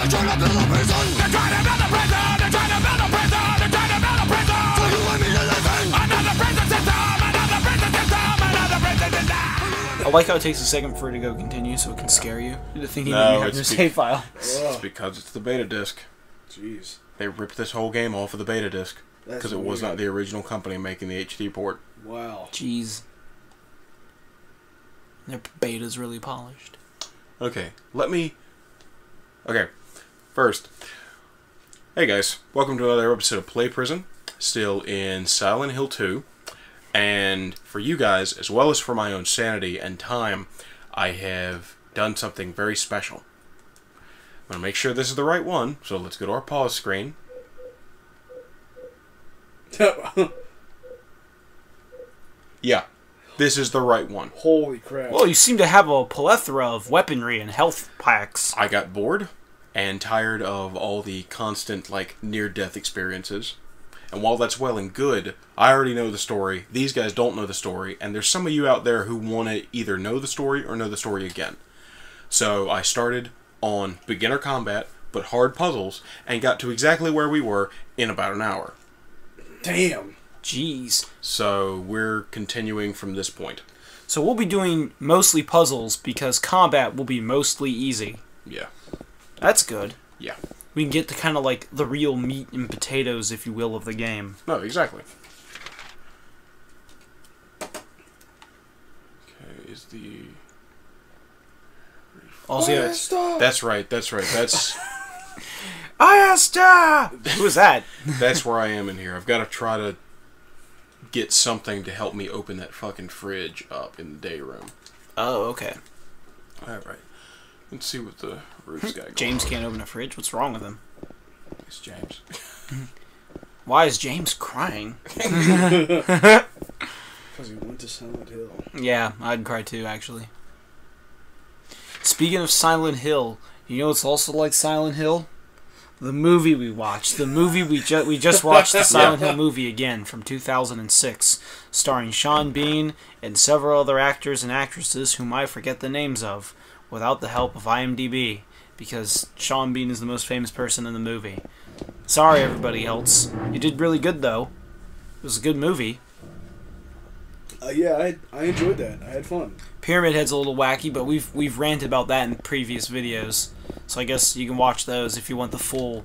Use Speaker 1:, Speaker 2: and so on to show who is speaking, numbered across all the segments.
Speaker 1: They're trying to build a prison. They're trying to build a prison. They're trying to build a prison. They're trying to build a prison. For you and me to live in. Another prison system. Another prison system. Another prison system. I like how it takes a second for it to go continue, so it can scare you into thinking that you have your save file.
Speaker 2: It's because it's the beta disc.
Speaker 3: Jeez.
Speaker 2: They ripped this whole game off of the beta disc because it was not the original company making the HD port.
Speaker 3: Wow.
Speaker 1: Jeez. Their beta's really polished.
Speaker 2: Okay, Okay, first. Hey guys, welcome to another episode of Play Prison. Still in Silent Hill 2. And for you guys, as well as for my own sanity and time, I have done something very special. I'm going to make sure this is the right one, so let's go to our pause screen. Yeah, this is the right one.
Speaker 3: Holy crap.
Speaker 1: Well, you seem to have a plethora of weaponry and health packs.
Speaker 2: I got bored and tired of all the constant, near-death experiences. And while that's well and good, I already know the story, these guys don't know the story, and there's some of you out there who want to either know the story or know the story again. So I started on beginner combat, but hard puzzles, and got to exactly where we were in about an hour.
Speaker 3: Damn.
Speaker 1: Jeez.
Speaker 2: So we're continuing from this point.
Speaker 1: So we'll be doing mostly puzzles because combat will be mostly easy.
Speaker 2: Yeah.
Speaker 1: That's good.
Speaker 2: Yeah.
Speaker 1: We can get to kind of like the real meat and potatoes, if you will, of the game.
Speaker 2: No, exactly. Okay, is the...
Speaker 1: Also, yeah,
Speaker 2: That's right, that's...
Speaker 1: Ayasta! Who is that?
Speaker 2: That's where I am in here. I've got to try to get something to help me open that fucking fridge up in the day room.
Speaker 1: Oh, okay.
Speaker 2: Alright. Let's see what the roof's got going
Speaker 1: James
Speaker 2: on.
Speaker 1: can't open a fridge? What's wrong with him?
Speaker 2: It's James.
Speaker 1: Why is James crying?
Speaker 3: Because he went to Silent Hill.
Speaker 1: Yeah, I'd cry too, actually. Speaking of Silent Hill, you know what's also like Silent Hill? The movie we watched. The movie we just watched, the Silent Hill movie again from 2006, starring Sean Bean and several other actors and actresses whom I forget the names of, without the help of IMDb, because Sean Bean is the most famous person in the movie. Sorry, everybody else. You did really good, though. It was a good movie.
Speaker 3: Yeah, I enjoyed that. I had fun.
Speaker 1: Pyramid Head's a little wacky, but we've ranted about that in previous videos, so I guess you can watch those if you want the full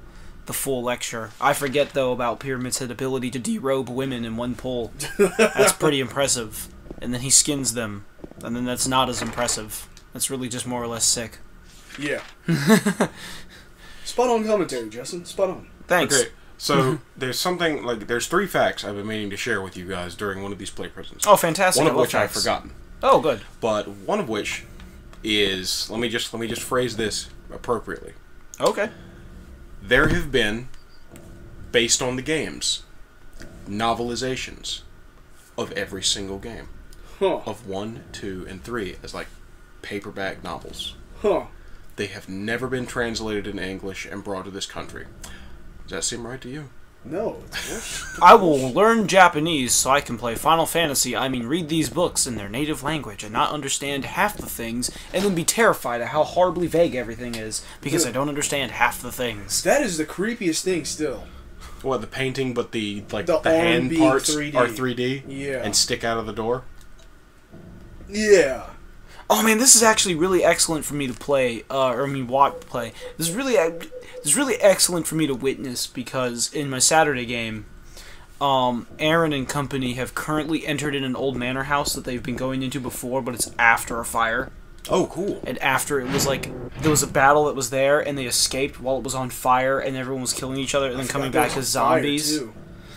Speaker 1: lecture. I forget though about Pyramid Head's ability to derobe women in one pull. That's pretty impressive. And then he skins them, and then that's not as impressive. That's really just more or less sick.
Speaker 3: Yeah. Spot on commentary, Justin. Spot on.
Speaker 1: Thanks.
Speaker 2: Okay, so there's something, there's 3 facts I've been meaning to share with you guys during one of these play prisons.
Speaker 1: Oh, fantastic!
Speaker 2: One of
Speaker 1: I love
Speaker 2: which I've
Speaker 1: facts.
Speaker 2: forgotten.
Speaker 1: Oh, good.
Speaker 2: But one of which is, let me just phrase this appropriately.
Speaker 1: Okay.
Speaker 2: There have been, based on the games, novelizations of every single game.
Speaker 3: Huh.
Speaker 2: Of 1, 2, and 3 as paperback novels.
Speaker 3: Huh.
Speaker 2: They have never been translated into English and brought to this country. Does that seem right to you?
Speaker 3: No. It's
Speaker 1: I will learn Japanese so I can play Final Fantasy, read these books in their native language and not understand half the things, and then be terrified at how horribly vague everything is, because I don't understand half the things.
Speaker 3: That is the creepiest thing still.
Speaker 2: What, the painting, but the
Speaker 3: arm
Speaker 2: hand
Speaker 3: being
Speaker 2: parts
Speaker 3: 3D.
Speaker 2: are 3D?
Speaker 3: Yeah.
Speaker 2: And stick out of the door?
Speaker 3: Yeah.
Speaker 1: Oh man, this is actually really excellent for me to play, watch play. This is really excellent for me to witness, because in my Saturday game, Aaron and company have currently entered in an old manor house that they've been going into before, but it's after a fire.
Speaker 2: Oh, cool.
Speaker 1: And after it was there was a battle that was there, and they escaped while it was on fire, and everyone was killing each other, and then coming back as zombies.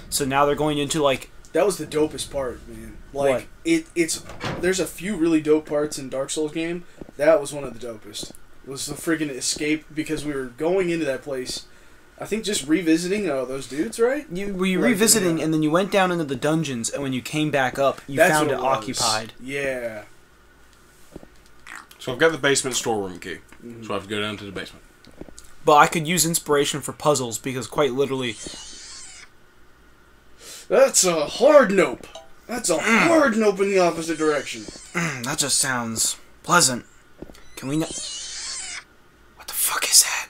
Speaker 1: So now they're going into
Speaker 3: that was the dopest part, man.
Speaker 1: What?
Speaker 3: It's there's a few really dope parts in Dark Souls game. That was one of the dopest. It was the friggin' escape, because we were going into that place, I think just revisiting those dudes, right?
Speaker 1: Were you revisiting, and then you went down into the dungeons, and when you came back up, you found it occupied.
Speaker 3: Yeah.
Speaker 2: So I've got the basement storeroom key. So I have to go down to the basement.
Speaker 1: But I could use inspiration for puzzles, because quite literally...
Speaker 3: That's a hard nope. That's a hard nope in the opposite direction.
Speaker 1: That just sounds pleasant. Can we not... What the fuck is that?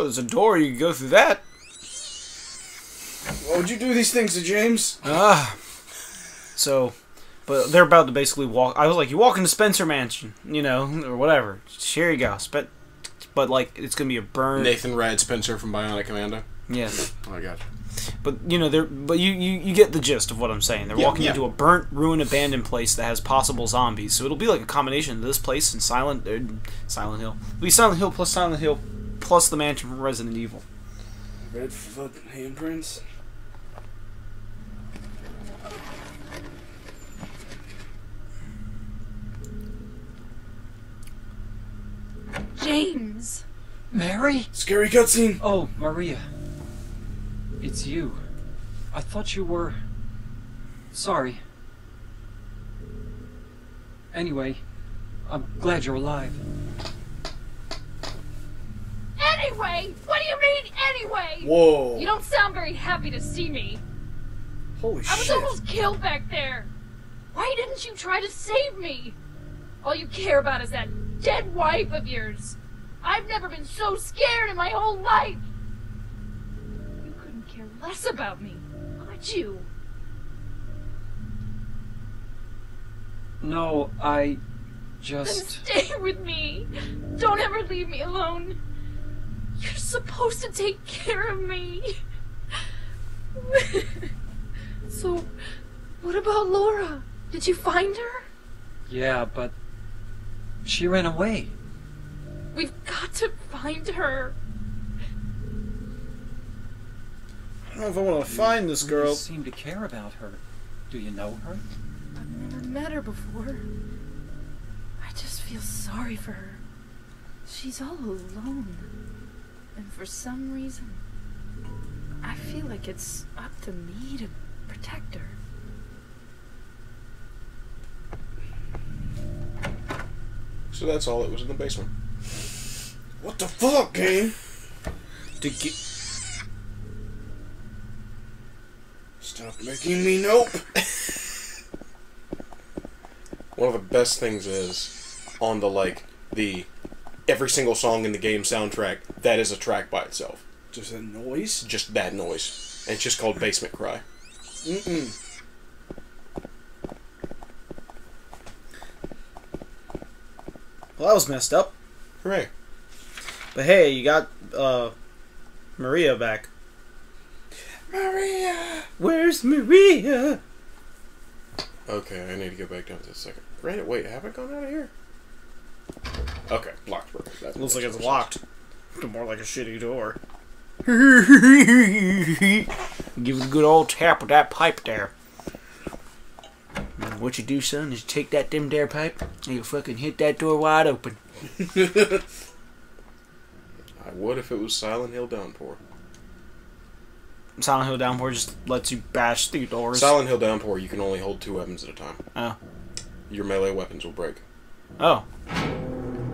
Speaker 1: Well, there's a door. You can go through that.
Speaker 3: Why would you do these things to James?
Speaker 1: So, but they're about to basically walk. I was like, you walk into Spencer Mansion, you know, or whatever. Here you go. But like, it's gonna be a burn.
Speaker 2: Nathan Rad Spencer from Bionic Commando.
Speaker 1: Yeah.
Speaker 2: Oh my god.
Speaker 1: But you know, you get the gist of what I'm saying. They're walking into a burnt, ruined, abandoned place that has possible zombies. So it'll be like a combination of this place and Silent Hill. It'll be Silent Hill plus the mansion from Resident Evil.
Speaker 3: Redfoot handprints.
Speaker 4: James!
Speaker 5: Mary?
Speaker 3: Scary cutscene.
Speaker 5: Oh, Maria. It's you. I thought you were... Sorry. Anyway, I'm glad you're alive.
Speaker 4: Anyway! What do you mean, anyway?
Speaker 3: Whoa.
Speaker 4: You don't sound very happy to see me.
Speaker 3: Holy
Speaker 4: I was
Speaker 3: shit.
Speaker 4: almost killed back there. Why didn't you try to save me? All you care about is that dead wife of yours. I've never been so scared in my whole life. You couldn't care less about me, could you?
Speaker 5: No, I
Speaker 4: Then
Speaker 5: just...
Speaker 4: stay with me. Don't ever leave me alone. You're supposed to take care of me. So, what about Laura? Did you find her?
Speaker 5: Yeah, but... She ran away.
Speaker 4: We've got to find her.
Speaker 1: I don't know if I want to find this
Speaker 5: You
Speaker 1: girl.
Speaker 5: seem to care about her. Do you know her?
Speaker 4: I've never met her before. I just feel sorry for her. She's all alone. And for some reason, I feel like it's up to me to protect her.
Speaker 2: So that's all that was in the basement.
Speaker 3: What the fuck, game?
Speaker 1: To get...
Speaker 3: Stop making me nope.
Speaker 2: One of the best things is on the every single song in the game soundtrack, that is a track by itself.
Speaker 3: Just a noise?
Speaker 2: Just that noise. And it's just called Basement Cry.
Speaker 3: Mm-mm.
Speaker 1: Well, that was messed up.
Speaker 2: Hooray.
Speaker 1: But hey, you got Maria back.
Speaker 3: Maria!
Speaker 1: Where's Maria?
Speaker 2: Okay, I need to go back down to the second. Wait, have I gone out of here? Okay, locked. Perfect. That
Speaker 1: Looks like
Speaker 2: makes
Speaker 1: it's
Speaker 2: more
Speaker 1: locked. More like a shitty door. Give it a good old tap with that pipe there. And what you do, son, is you take that dim there pipe and you fucking hit that door wide open.
Speaker 2: sense. I would if it was Silent Hill Downpour.
Speaker 1: Silent Hill Downpour just lets you bash through doors.
Speaker 2: Silent Hill Downpour, you can only hold 2 weapons at a time.
Speaker 1: Oh.
Speaker 2: Your melee weapons will break.
Speaker 1: Oh.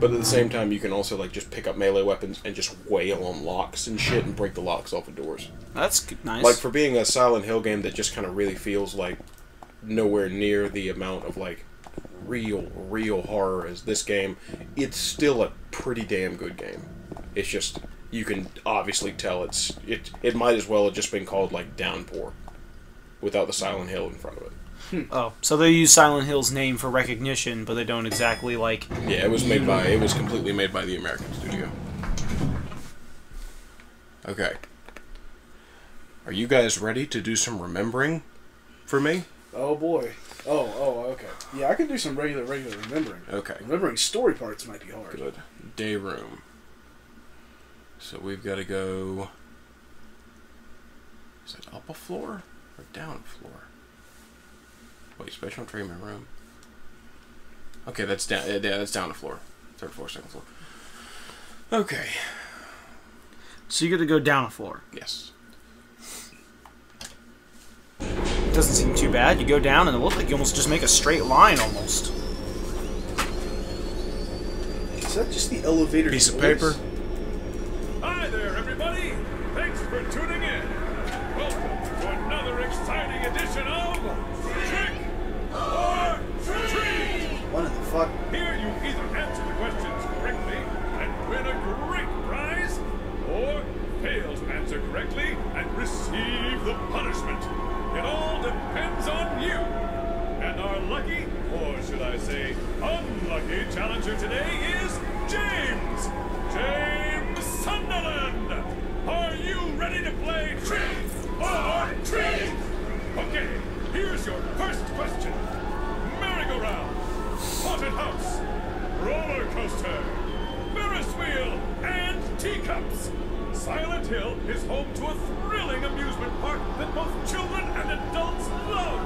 Speaker 2: But at the same time, you can also just pick up melee weapons and just wail on locks and shit and break the locks off of doors.
Speaker 1: That's nice.
Speaker 2: Like, for being a Silent Hill game that just kind of really feels like nowhere near the amount of real horror as this game, it's still a pretty damn good game. It's just, you can obviously tell it might as well have just been called Downpour without the Silent Hill in front of it.
Speaker 1: Oh, so they use Silent Hill's name for recognition, but they don't exactly
Speaker 2: Yeah, it was completely made by the American studio. Okay. Are you guys ready to do some remembering for me?
Speaker 3: Oh boy. Oh, okay. Yeah, I can do some regular remembering.
Speaker 2: Okay.
Speaker 3: Remembering story parts might be hard.
Speaker 2: Good. Day room. So we've got to go... Is it up a floor or down a floor? Wait, special treatment room. Okay, that's down. Yeah, that's down a floor. 3rd floor, 2nd floor. Okay.
Speaker 1: So you got to go down a floor.
Speaker 2: Yes.
Speaker 1: It doesn't seem too bad. You go down and it looks like you almost just make a straight line almost.
Speaker 3: Is that just the elevator
Speaker 2: Piece of
Speaker 3: noise?
Speaker 2: paper.
Speaker 6: Hi there, everybody! Thanks for tuning in. Welcome to another exciting edition of Trick or Treat!
Speaker 3: What in the fuck?
Speaker 6: Here you either answer the questions correctly and win a great prize, or unlucky challenger today is James. James Sunderland. Are you ready to play Trick or Treat? Okay, here's your first question. Merry-go-round, haunted house, roller coaster, Ferris wheel, and teacups. Silent Hill is home to a thrilling amusement park that both children and adults love.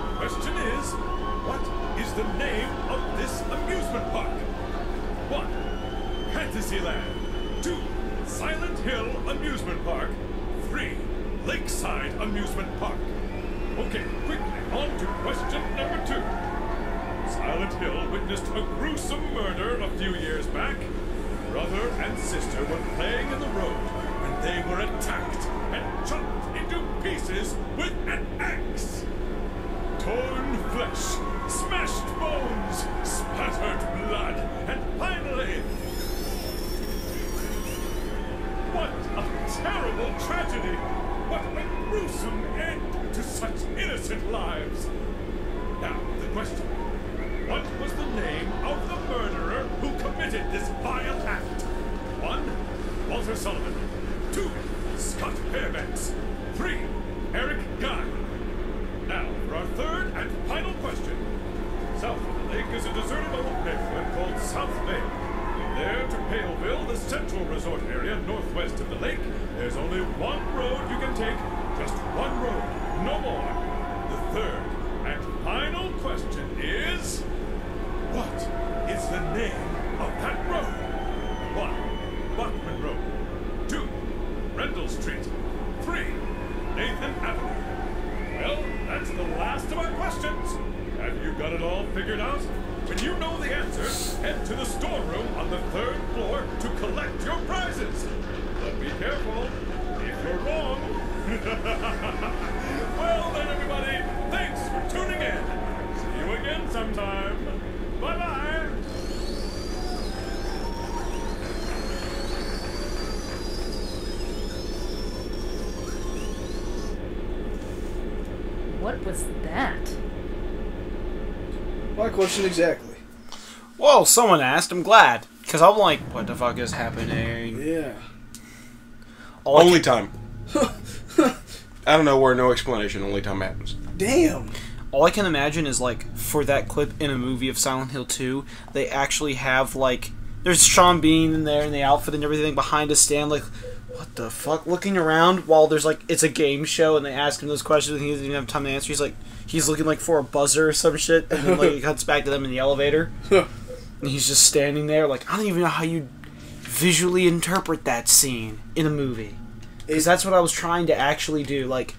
Speaker 6: The question is, what is the name of this amusement park? 1. Fantasyland. 2. Silent Hill Amusement Park. 3. Lakeside Amusement Park. Okay, quickly, on to question number 2. Silent Hill witnessed a gruesome murder a few years back. Brother and sister were playing in the road when they were attacked and chopped into pieces with an axe. Torn flesh, smashed bones, spattered blood, and finally... What a terrible tragedy! What a gruesome end to such innocent lives! Now, the question. What was the name of the murderer who committed this vile act? 1. Walter Sullivan. 2. Scott Fairbanks. 3. Eric Guy. Now, for our third and final question. South of the lake is a deserted old neighborhood called South Bay. There to Paleville, the central resort area northwest of the lake, there's only one road you can take. Just one road, no more. The third and final question is... what is the name of that road? 1. Buckman Road. 2. Rendell Street. 3. Nathan Avenue. Well, that's the last of our questions. Have you got it all figured out? When you know the answers, head to the storeroom on the 3rd floor to collect your prizes. But be careful, if you're wrong. Well then, everybody, thanks for tuning in. See you again sometime. Bye-bye.
Speaker 7: What was that?
Speaker 3: My question exactly.
Speaker 1: Well, someone asked. I'm glad. Because I'm like, what the fuck is happening?
Speaker 3: Yeah.
Speaker 1: All I
Speaker 2: Only
Speaker 1: can-
Speaker 2: time. I don't know where no explanation. Only time happens.
Speaker 3: Damn.
Speaker 1: All I can imagine is, like, for that clip in a movie of Silent Hill 2, they actually have, like... There's Sean Bean in there in the outfit and everything behind a stand, like... What the fuck? Looking around while there's, like... It's a game show and they ask him those questions and he doesn't even have time to answer. He's like... He's looking, like, for a buzzer or some shit. And then, like, it cuts back to them in the elevator. And he's just standing there, like... I don't even know how you visually interpret that scene in a movie. Because that's what I was trying to actually do. Like,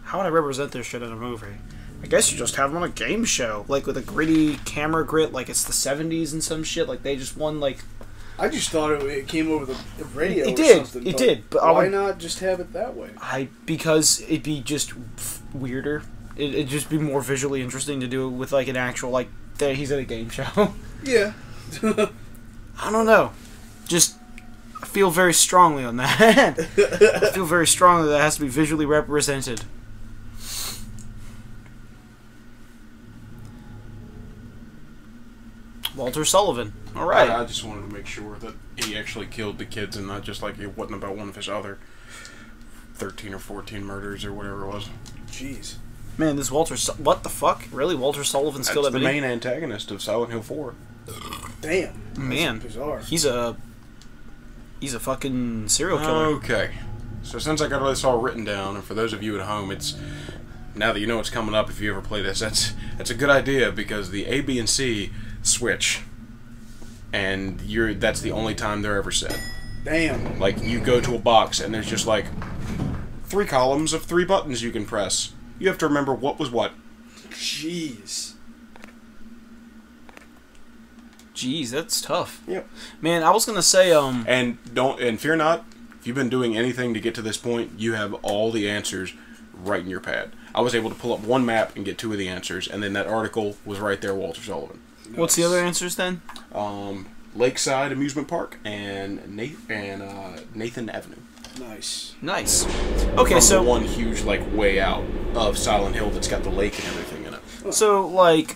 Speaker 1: how would I represent this shit in a movie? I guess you just have them on a game show. Like, with a gritty camera grit, like it's the 70s and some shit. Like, they just won, like...
Speaker 3: I just thought it came over the radio
Speaker 1: It
Speaker 3: or
Speaker 1: did.
Speaker 3: something.
Speaker 1: It did. But
Speaker 3: why not just have it that way?
Speaker 1: Because it'd be just weirder. It'd just be more visually interesting to do it with, like, an actual, like, there he's at a game show.
Speaker 3: Yeah.
Speaker 1: I don't know. Just... I feel very strongly on that. I feel very strongly that it has to be visually represented. Walter Sullivan. All right.
Speaker 2: I just wanted to make sure that he actually killed the kids and not just like it wasn't about one of his other 13 or 14 murders or whatever it was.
Speaker 3: Jeez.
Speaker 1: Man, this Walter... What the fuck? Really? Walter Sullivan's still
Speaker 2: That's
Speaker 1: that
Speaker 2: the
Speaker 1: many?
Speaker 2: main antagonist of Silent Hill 4.
Speaker 3: Damn.
Speaker 1: Man.
Speaker 3: That's bizarre.
Speaker 1: He's a fucking serial killer.
Speaker 2: Okay. So since I got all this all written down, and for those of you at home, it's... Now that you know what's coming up, if you ever play this, that's a good idea, because the A, B, and C switch. And that's the only time they're ever said.
Speaker 3: Damn.
Speaker 2: Like, you go to a box, and there's just, like, 3 columns of 3 buttons you can press. You have to remember what was what.
Speaker 3: Jeez.
Speaker 1: Jeez, that's tough.
Speaker 2: Yep.
Speaker 1: Man, I was gonna say,
Speaker 2: And fear not, if you've been doing anything to get to this point, you have all the answers right in your pad. I was able to pull up one map and get 2 of the answers, and then that article was right there, Walter Sullivan.
Speaker 1: What's the other answers then?
Speaker 2: Lakeside Amusement Park and Nathan Avenue.
Speaker 3: Nice.
Speaker 1: Nice. Okay,
Speaker 2: From
Speaker 1: so
Speaker 2: the one huge like way out of Silent Hill that's got the lake and everything in it.
Speaker 1: So, like,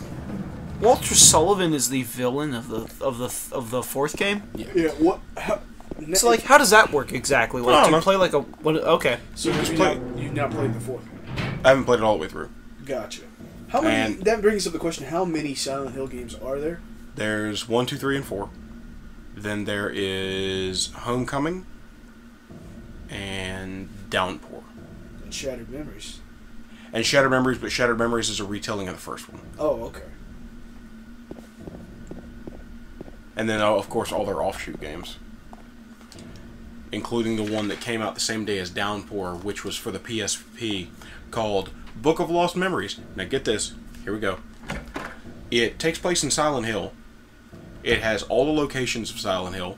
Speaker 1: Walter Sullivan is the villain of the fourth game.
Speaker 3: Yeah. What?
Speaker 1: So like, how does that work exactly? Like, do you play like a what? Okay.
Speaker 3: So
Speaker 2: Just
Speaker 3: you've not played the fourth.
Speaker 2: I haven't played it all the way through.
Speaker 3: Gotcha. How many?
Speaker 2: And-
Speaker 3: That brings up the question: how many Silent Hill games are there?
Speaker 2: There's 1, 2, 3, and 4. Then there is Homecoming and Downpour.
Speaker 3: And Shattered Memories.
Speaker 2: And Shattered Memories, but Shattered Memories is a retelling of the first one.
Speaker 3: Oh, okay.
Speaker 2: And then, of course, all their offshoot games. Including the one that came out the same day as Downpour, which was for the PSP, called Book of Lost Memories. Now get this. Here we go. It takes place in Silent Hill. It has all the locations of Silent Hill.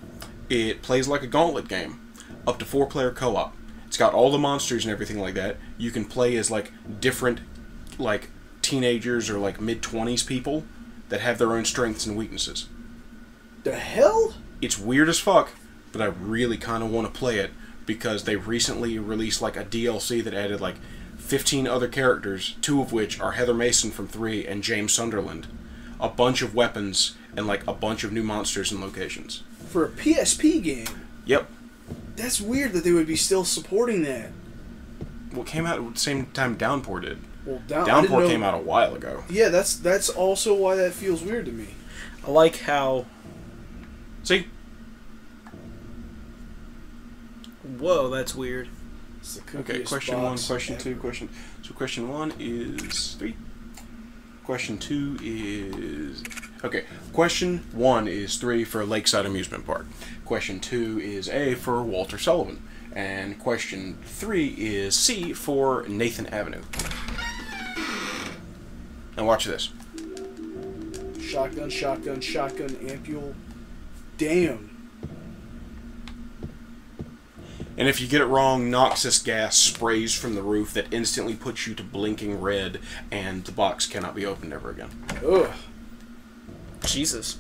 Speaker 2: It plays like a gauntlet game. Up to 4-player co-op. It's got all the monsters and everything like that. You can play as like different like teenagers or like mid-20s people that have their own strengths and weaknesses.
Speaker 3: The hell?
Speaker 2: It's weird as fuck, but I really kind of want to play it because they recently released like a DLC that added like 15 other characters, 2 of which are Heather Mason from 3 and James Sunderland, a bunch of weapons, and like a bunch of new monsters and locations.
Speaker 3: For a PSP game?
Speaker 2: Yep.
Speaker 3: That's weird that they would be still supporting that.
Speaker 2: Well, it came out at the same time Downpour did.
Speaker 3: Well,
Speaker 2: Downpour came out a while ago.
Speaker 3: Yeah, that's also why that feels weird to me.
Speaker 1: I like how.
Speaker 2: See?
Speaker 1: Whoa, that's weird.
Speaker 3: It's the
Speaker 2: Okay,
Speaker 3: cookiest
Speaker 2: question
Speaker 3: box
Speaker 2: 1, question
Speaker 3: ever.
Speaker 2: 2, question... So question 1 is 3. Question 2 is... Okay, question 1 is 3 for Lakeside Amusement Park. Question 2 is A for Walter Sullivan. And question 3 is C for Nathan Avenue. Now watch this.
Speaker 3: Shotgun, shotgun, shotgun, ampule. Damn.
Speaker 2: And if you get it wrong, noxious gas sprays from the roof that instantly puts you to blinking red, and the box cannot be opened ever again.
Speaker 3: Ugh.
Speaker 1: Jesus.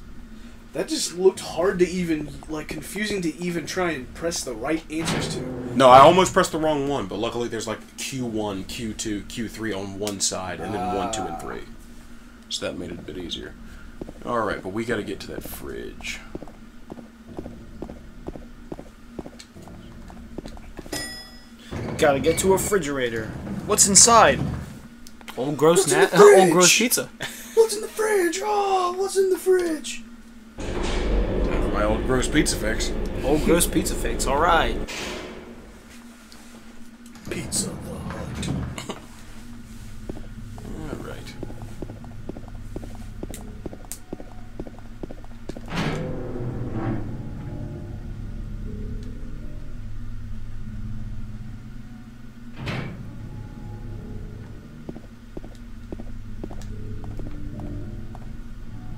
Speaker 3: That just looked hard to even, like, confusing to even try and press the right answers to.
Speaker 2: No, I almost pressed the wrong one, but luckily there's like Q1, Q2, Q3 on one side, and then 1, 2, and 3. So that made it a bit easier. Alright, but we gotta get to that fridge.
Speaker 1: Gotta get to a refrigerator. What's inside? Old gross
Speaker 3: What's in the
Speaker 1: old gross
Speaker 3: fridge?
Speaker 1: pizza.
Speaker 3: What's in the fridge? Oh, what's in the fridge?
Speaker 2: Time for my old gross pizza fix.
Speaker 1: Old gross pizza fix. All right.
Speaker 3: Pizza the Hut.
Speaker 2: Alright.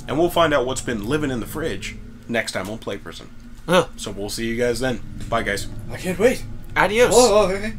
Speaker 2: And we'll find out what's been living in the fridge next time on Play Prison.
Speaker 1: Ugh.
Speaker 2: So we'll see you guys then. Bye, guys.
Speaker 3: I can't wait.
Speaker 1: Adios.
Speaker 3: Oh, okay.